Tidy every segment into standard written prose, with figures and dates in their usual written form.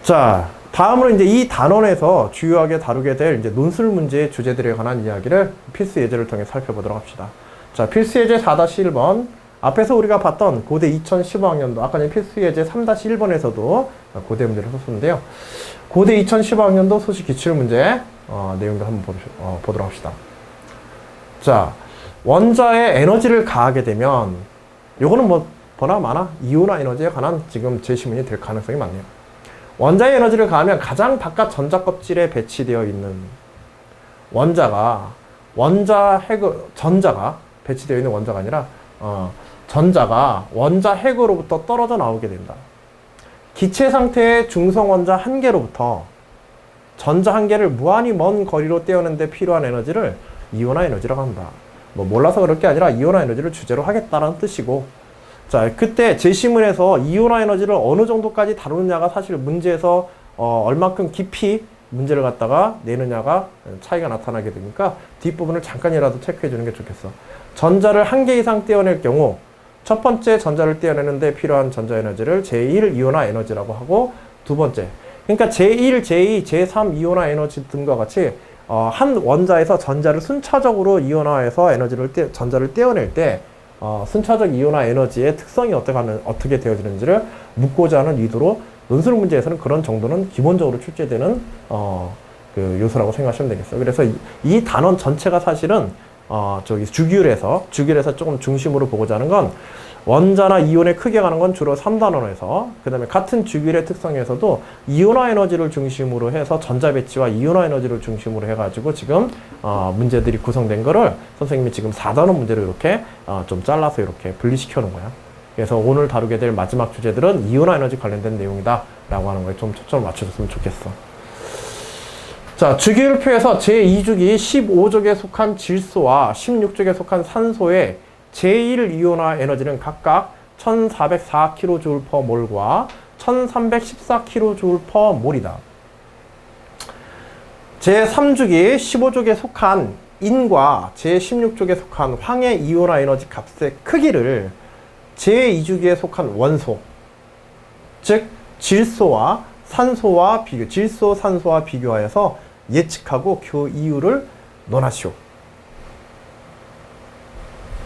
자, 다음으로 이제 이 단원에서 주요하게 다루게 될 이제 논술 문제의 주제들에 관한 이야기를 필수 예제를 통해 살펴보도록 합시다. 자, 필수 예제 4-1번. 앞에서 우리가 봤던 고대 2015학년도, 아까 전에 필수 예제 3-1번에서도 고대 문제를 썼었는데요. 고대 2015학년도 수시 기출문제, 내용들 한번 보도록 합시다. 자, 원자의 에너지를 가하게 되면, 요거는 뭐, 보나 마나 이온화 에너지에 관한 지금 제시문이 될 가능성이 많네요. 원자의 에너지를 가하면 가장 바깥 전자 껍질에 배치되어 있는 전자가 배치되어 있는 원자가 아니라, 전자가 원자 핵으로부터 떨어져 나오게 된다. 기체 상태의 중성 원자 한 개로부터 전자 한 개를 무한히 먼 거리로 떼어내는데 필요한 에너지를 이온화 에너지라고 한다. 뭐 몰라서 그럴 게 아니라 이온화 에너지를 주제로 하겠다는 뜻이고, 자, 그때 제시문에서 이온화 에너지를 어느 정도까지 다루느냐가 사실 문제에서 얼만큼 깊이 문제를 갖다가 내느냐가 차이가 나타나게 되니까 뒷부분을 잠깐이라도 체크해 주는 게 좋겠어. 전자를 한 개 이상 떼어낼 경우 첫 번째 전자를 떼어내는데 필요한 전자 에너지를 제1 이온화 에너지라고 하고, 두 번째, 그러니까 제1, 제2, 제3 이온화 에너지 등과 같이 한 원자에서 전자를 순차적으로 이온화해서 전자를 떼어낼 때 순차적 이온화 에너지의 특성이 어떻게 되어지는지를 묻고자 하는 의도로 논술 문제에서는 그런 정도는 기본적으로 출제되는 그 요소라고 생각하시면 되겠어요. 그래서 이 단원 전체가 사실은 주기율에서 조금 중심으로 보고자 하는 건 원자나 이온의 크게 가는 건 주로 3단원에서, 그 다음에 같은 주기율의 특성에서도 이온화 에너지를 중심으로 해서 전자 배치와 이온화 에너지를 중심으로 해가지고 지금 문제들이 구성된 거를 선생님이 지금 4단원 문제로 이렇게 좀 잘라서 이렇게 분리시켜 놓은 거야. 그래서 오늘 다루게 될 마지막 주제들은 이온화 에너지 관련된 내용이다 라고 하는 거에 좀 초점을 맞춰줬으면 좋겠어. 자, 주기율표에서 제2주기 15족에 속한 질소와 16족에 속한 산소의 제1 이온화 에너지는 각각 1404kJ/몰과 1314kJ/몰이다. 제3주기 15족에 속한 인과 제16족에 속한 황의 이온화 에너지 값의 크기를 제2주기에 속한 원소, 즉 질소, 산소와 비교하여서 예측하고 그 이유를 논하시오.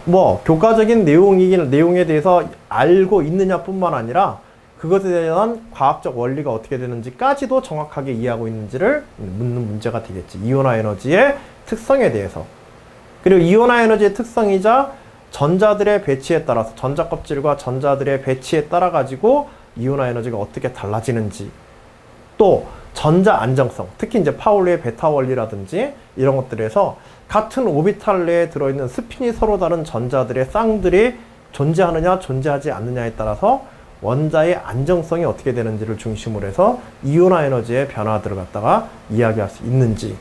뭐 교과적인 내용에 대해서 알고 있느냐 뿐만 아니라 그것에 대한 과학적 원리가 어떻게 되는지까지도 정확하게 이해하고 있는지를 묻는 문제가 되겠지. 이온화 에너지의 특성에 대해서. 그리고 이온화 에너지의 특성이자 전자들의 배치에 따라서, 전자 껍질과 전자들의 배치에 따라 가지고 이온화 에너지가 어떻게 달라지는지, 또 전자 안정성, 특히 이제 파울리의 베타 원리라든지 이런 것들에서 같은 오비탈 내에 들어있는 스핀이 서로 다른 전자들의 쌍들이 존재하느냐 존재하지 않느냐에 따라서 원자의 안정성이 어떻게 되는지를 중심으로 해서 이온화 에너지의 변화들을 갖다가 이야기할 수 있는지,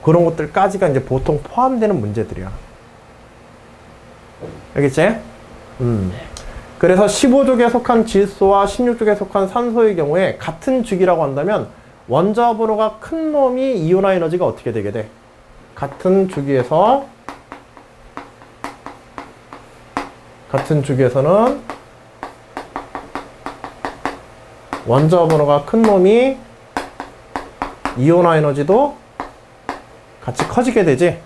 그런 것들까지가 이제 보통 포함되는 문제들이야. 알겠지? 그래서 15족에 속한 질소와 16족에 속한 산소의 경우에 같은 주기라고 한다면 원자 번호가 큰 놈이 이온화 에너지가 어떻게 되게 돼? 같은 주기에서는 원자 번호가 큰 놈이 이온화 에너지도 같이 커지게 되지.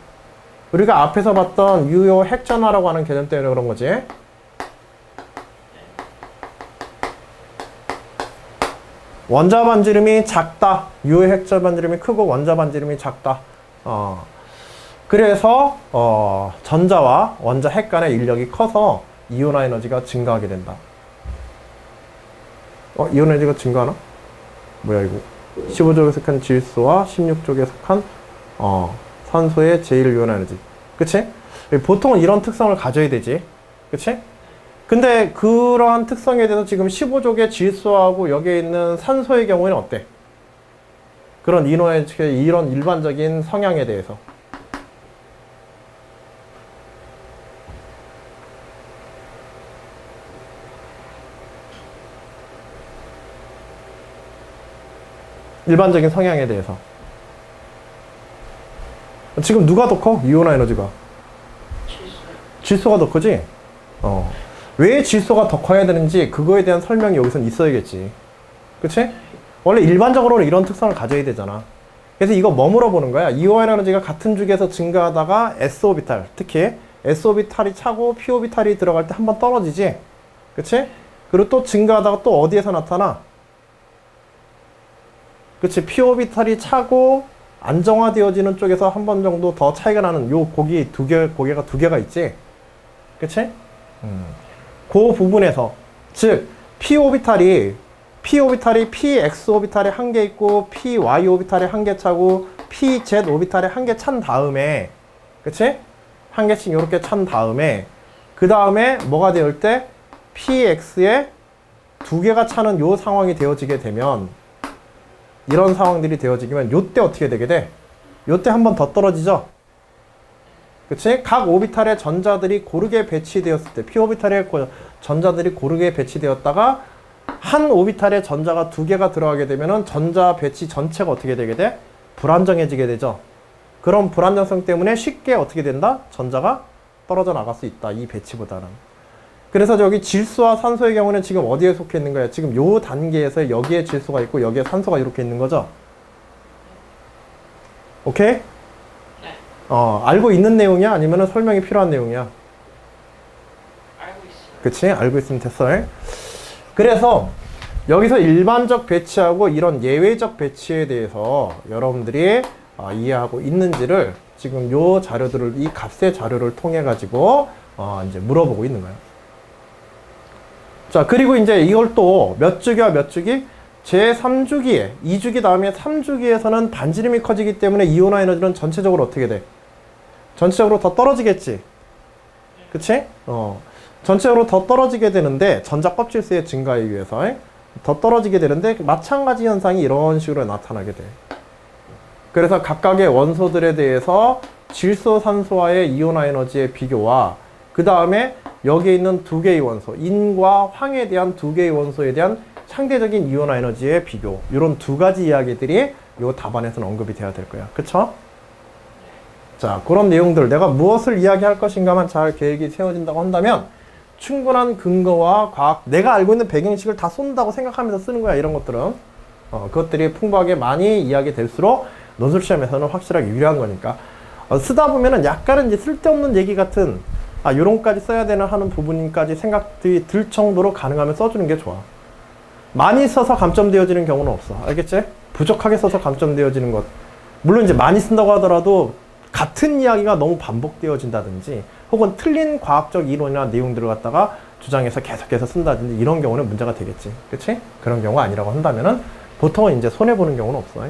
우리가 앞에서 봤던 유효 핵전화라고 하는 개념 때문에 그런 거지. 원자 반지름이 작다. 유효 핵전 반지름이 크고 원자 반지름이 작다. 그래서 전자와 원자 핵 간의 인력이 커서 이온화 에너지가 증가하게 된다. 이온화 에너지가 증가하나? 뭐야 이거? 15족에 속한 질소와 16족에 속한 산소의 제1 이온화 에너지. 그치? 보통은 이런 특성을 가져야 되지. 그치? 근데 그러한 특성에 대해서 지금 15족의 질소하고 여기에 있는 산소의 경우에는 어때? 그런 이런 일반적인 성향에 대해서. 일반적인 성향에 대해서. 지금 누가 더 커? 이온화 에너지가. 질소가 더 크지? 왜 질소가 더 커야 되는지 그거에 대한 설명이 여기선 있어야겠지. 그치? 원래 일반적으로는 이런 특성을 가져야 되잖아. 그래서 이거 뭐 물어보는 거야? 이온 에너지가 같은 주기에서 증가하다가 s오비탈, 특히 s오비탈이 차고 p오비탈이 들어갈 때 한번 떨어지지? 그치? 그리고 또 증가하다가 또 어디에서 나타나? 그치? p오비탈이 차고 안정화되어지는 쪽에서 한 번 정도 더 차이가 나는 요 고개가 두 개가 있지? 그치? 그 부분에서, 즉 p오비탈이 px 오비탈에 한 개 있고 py 오비탈에 한 개 차고 pz 오비탈에 한 개 찬 다음에, 그치? 한 개씩 이렇게 찬 다음에 그 다음에 뭐가 되올 때 px에 두 개가 차는 요 상황이 되어지게 되면, 이런 상황들이 되어지면 요때 어떻게 되게 돼? 요때 한 번 더 떨어지죠? 그치? 각 오비탈의 전자들이 고르게 배치되었을 때, p오비탈의 전자들이 고르게 배치되었다가 한 오비탈에 전자가 두 개가 들어가게 되면은 전자 배치 전체가 어떻게 되게 돼? 불안정해지게 되죠. 그런 불안정성 때문에 쉽게 어떻게 된다? 전자가 떨어져 나갈 수 있다. 이 배치보다는. 그래서 저기 질소와 산소의 경우는 지금 어디에 속해 있는 거야? 지금 요 단계에서 여기에 질소가 있고 여기에 산소가 이렇게 있는 거죠. 오케이? 알고 있는 내용이야? 아니면 설명이 필요한 내용이야? 알고 있어요. 그치? 알고 있으면 됐어. 그래서 여기서 일반적 배치하고 이런 예외적 배치에 대해서 여러분들이 이해하고 있는지를 지금 요 자료들을, 이 값의 자료를 통해 가지고 이제 물어보고 있는 거예요. 자, 그리고 이제 이걸 또 몇 주기와 몇 주기? 제3주기에, 2주기 다음에 3주기에서는 반지름이 커지기 때문에 이온화 에너지는 전체적으로 어떻게 돼? 전체적으로 더 떨어지겠지? 그치? 전체적으로 더 떨어지게 되는데, 전자 껍질수의 증가에 의해서 더 떨어지게 되는데, 마찬가지 현상이 이런 식으로 나타나게 돼. 그래서 각각의 원소들에 대해서 질소, 산소와의 이온화 에너지의 비교와 그 다음에 여기에 있는 두 개의 원소, 인과 황에 대한 두 개의 원소에 대한 상대적인 이온화 에너지의 비교, 이런 두 가지 이야기들이 이 답안에서는 언급이 돼야 될 거야. 그쵸? 자, 그런 내용들, 내가 무엇을 이야기할 것인가만 잘 계획이 세워진다고 한다면 충분한 근거와 과학, 내가 알고 있는 배경식을 다 쏜다고 생각하면서 쓰는 거야. 이런 것들은 그것들이 풍부하게 많이 이야기될수록 논술 시험에서는 확실하게 유리한 거니까. 쓰다 보면은 약간은 이제 쓸데없는 얘기 같은, 요런까지 써야 되나 하는 부분까지 생각들이 들 정도로 가능하면 써주는 게 좋아. 많이 써서 감점되어지는 경우는 없어. 알겠지? 부족하게 써서 감점되어지는 것. 물론 이제 많이 쓴다고 하더라도 같은 이야기가 너무 반복되어진다든지 혹은 틀린 과학적 이론이나 내용들을 갖다가 주장해서 계속해서 쓴다든지 이런 경우는 문제가 되겠지. 그치? 그런 경우가 아니라고 한다면은 보통은 이제 손해보는 경우는 없어.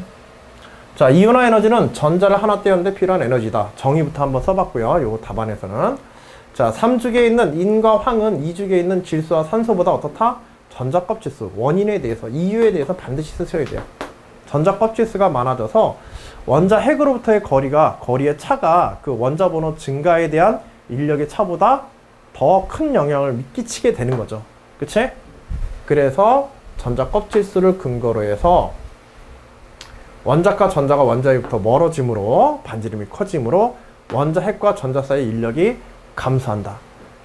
자, 이온화 에너지는 전자를 하나 떼었는데 필요한 에너지다. 정의부터 한번 써봤고요. 요거 답안에서는. 자, 3주기에 있는 인과 황은 2주기에 있는 질소와 산소보다 어떻다? 전자 껍질수, 원인에 대해서, 이유에 대해서 반드시 쓰셔야 돼요. 전자 껍질수가 많아져서 원자 핵으로부터의 거리의 차가 그 원자 번호 증가에 대한 인력의 차보다 더 큰 영향을 끼치게 되는 거죠. 그치? 그래서 전자 껍질수를 근거로 해서 원자과 전자가 원자로부터 멀어짐으로 반지름이 커짐으로 원자 핵과 전자 사이의 인력이 감소한다.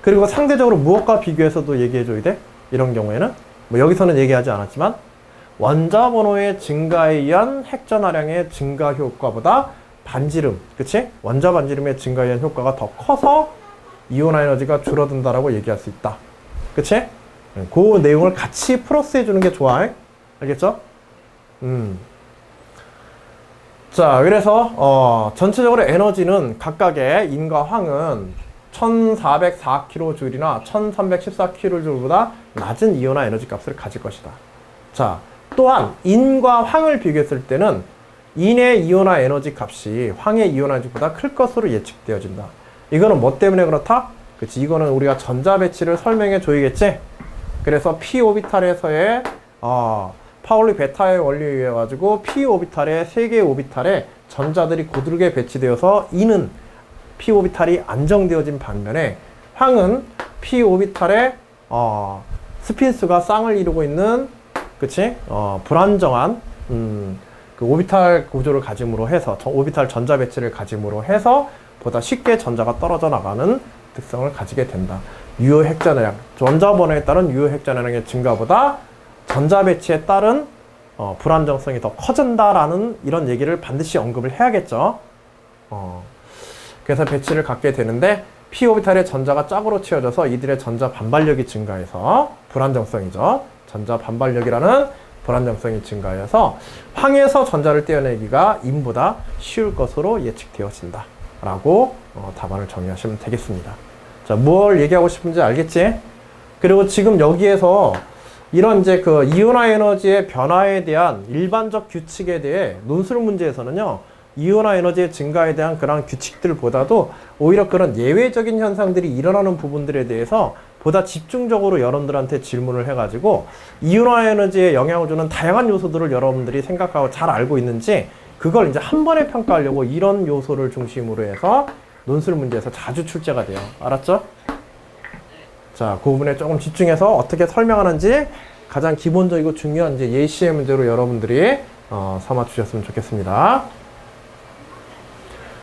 그리고 상대적으로 무엇과 비교해서도 얘기해줘야 돼? 이런 경우에는 뭐 여기서는 얘기하지 않았지만 원자 번호의 증가에 의한 핵전하량의 증가 효과보다 반지름, 그치? 원자 반지름의 증가에 의한 효과가 더 커서 이온화 에너지가 줄어든다라고 얘기할 수 있다. 그치? 그 내용을 같이 플러스 해주는 게 좋아. 알겠죠? 자, 그래서 전체적으로 에너지는 각각의 인과 황은 1404kJ나 1314kJ보다 낮은 이온화 에너지 값을 가질 것이다. 자, 또한 인과 황을 비교했을 때는 인의 이온화 에너지 값이 황의 이온화 에너지보다 클 것으로 예측되어진다. 이거는 뭐 때문에 그렇다? 그치, 이거는 우리가 전자 배치를 설명해 줘야겠지? 그래서 p 오비탈에서의 파울리 베타의 원리에 의해 가지고 p 오비탈의 3개의 오비탈에 전자들이 고르게 배치되어서 이는 p 오비탈이 안정되어진 반면에 황은 p 오비탈에 스핀수가 쌍을 이루고 있는, 그치? 불안정한 그 오비탈 구조를 가짐으로 해서 오비탈 전자 배치를 가짐으로 해서 보다 쉽게 전자가 떨어져 나가는 특성을 가지게 된다. 유효 핵전하량, 원자 번호에 따른 유효 핵전하량의 증가보다 전자 배치에 따른 불안정성이 더 커진다라는 이런 얘기를 반드시 언급을 해야겠죠. 그래서 배치를 갖게 되는데 p 오비탈의 전자가 짝으로 치어져서 이들의 전자 반발력이 증가해서 불안정성이죠. 전자 반발력이라는 불안정성이 증가해서 황에서 전자를 떼어내기가 인보다 쉬울 것으로 예측되어진다. 라고 답안을 정의하시면 되겠습니다. 자, 뭘 얘기하고 싶은지 알겠지? 그리고 지금 여기에서 이런 이제 그 이온화 에너지의 변화에 대한 일반적 규칙에 대해 논술 문제에서는요, 이온화 에너지의 증가에 대한 그런 규칙들보다도 오히려 그런 예외적인 현상들이 일어나는 부분들에 대해서 보다 집중적으로 여러분들한테 질문을 해가지고 이온화 에너지에 영향을 주는 다양한 요소들을 여러분들이 생각하고 잘 알고 있는지 그걸 이제 한 번에 평가하려고 이런 요소를 중심으로 해서 논술 문제에서 자주 출제가 돼요. 알았죠? 자, 그 부분에 조금 집중해서 어떻게 설명하는지 가장 기본적이고 중요한 이제 예시의 문제로 여러분들이 삼아 주셨으면 좋겠습니다.